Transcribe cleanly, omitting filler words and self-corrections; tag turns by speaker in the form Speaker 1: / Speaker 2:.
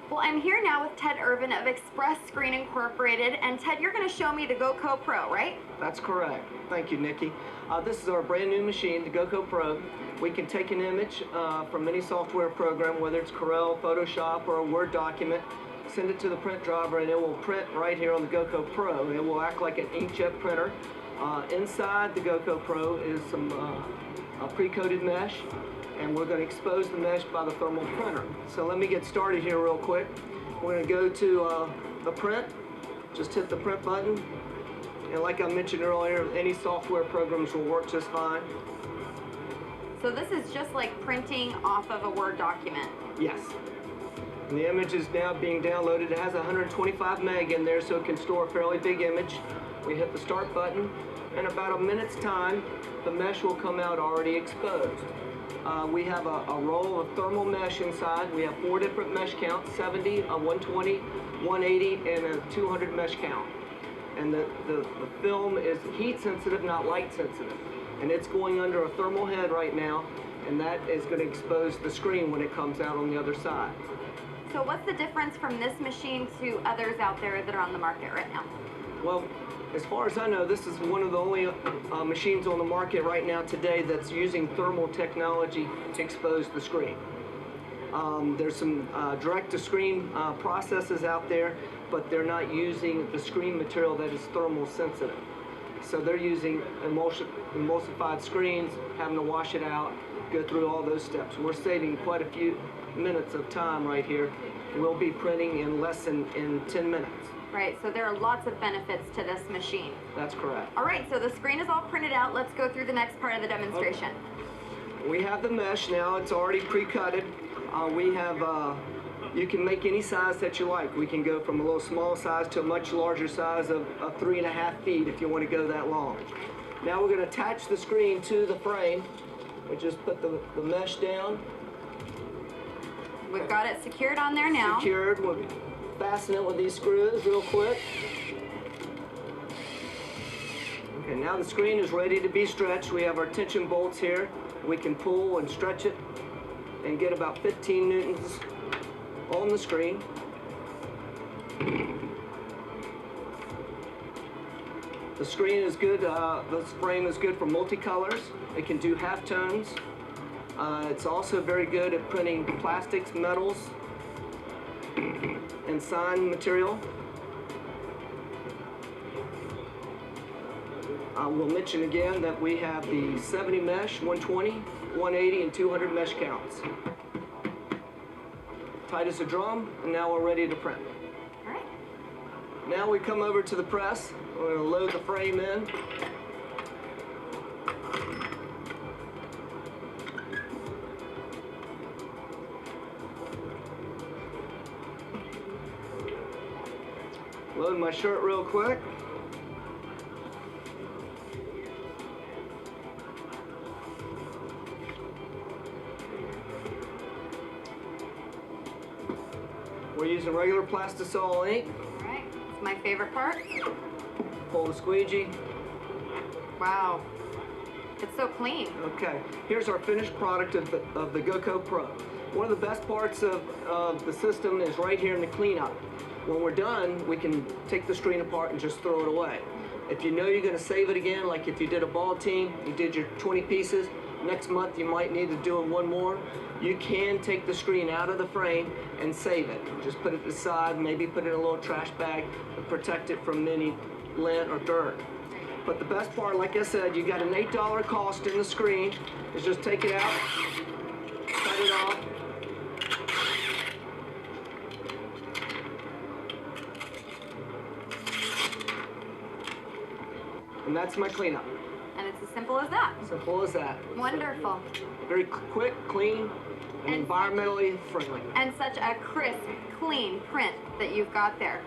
Speaker 1: Well, I'm here now with Ted Irvin of Express Screen Incorporated, and Ted, you're going to show me the Goccopro, right?
Speaker 2: That's correct. Thank you, Nikki. This is our brand new machine, the Goccopro. We can take an image from any software program, whether it's Corel, Photoshop, or a Word document, send it to the print driver, and it will print right here on the Goccopro. It will act like an inkjet printer. Inside the Goccopro is some pre-coated mesh, and we're going to expose the mesh by the thermal printer. So let me get started here real quick. We're going to go to the print, just hit the print button, and like I mentioned earlier, any software programs will work just fine.
Speaker 1: So this is just like printing off of a Word document?
Speaker 2: Yes. And the image is now being downloaded. It has 125 meg in there, so it can store a fairly big image. We hit the start button, and about a minute's time, the mesh will come out already exposed. We have a roll of thermal mesh inside. We have 4 different mesh counts, 70, a 120, 180, and a 200 mesh count. And the film is heat sensitive, not light sensitive. And it's going under a thermal head right now, and that is going to expose the screen when it comes out on the other side.
Speaker 1: So what's the difference from this machine to others out there that are on the market right now?
Speaker 2: Well, as far as I know, this is one of the only machines on the market right now today that's using thermal technology to expose the screen. There's some direct-to-screen processes out there, but they're not using the screen material that is thermal sensitive. So they're using emulsified screens, having to wash it out, go through all those steps. We're saving quite a few minutes of time right here. We'll be printing in less than 10 minutes.
Speaker 1: Right, so there are lots of benefits to this machine.
Speaker 2: That's correct.
Speaker 1: All right, so the screen is all printed out. Let's go through the next part of the demonstration.
Speaker 2: Okay. We have the mesh now. It's already pre-cutted. We have, you can make any size that you like. We can go from a little small size to a much larger size of 3.5 feet if you want to go that long. Now we're going to attach the screen to the frame. We just put the mesh down.
Speaker 1: We've got it secured on there now.
Speaker 2: Secured. We'll fasten it with these screws real quick. Okay, now the screen is ready to be stretched. We have our tension bolts here. We can pull and stretch it and get about 15 newtons on the screen. The screen is good, this frame is good for multicolors. It can do halftones. It's also very good at printing plastics, metals, and sign material. We'll mention again that we have the 70 mesh, 120, 180, and 200 mesh counts. Tight as a drum, and now we're ready to print.
Speaker 1: All right.
Speaker 2: Now we come over to the press. We're going to load the frame in. Load my shirt real quick. We're using regular plastisol ink.
Speaker 1: All right, it's my favorite part.
Speaker 2: Pull the squeegee.
Speaker 1: Wow, it's so clean.
Speaker 2: Okay, here's our finished product of the Goccopro. One of the best parts of the system is right here in the cleanup. When we're done, we can take the screen apart and just throw it away. If you know you're going to save it again, like if you did a ball team, you did your 20 pieces, next month you might need to do one more, you can take the screen out of the frame and save it. Just put it aside, maybe put it in a little trash bag to protect it from any lint or dirt. But the best part, like I said, you got an $8 cost in the screen, is just take it out, cut it off, and that's my cleanup.
Speaker 1: And it's as simple as that.
Speaker 2: Simple as that.
Speaker 1: Wonderful.
Speaker 2: Very quick, clean, and environmentally friendly.
Speaker 1: And such a crisp, clean print that you've got there.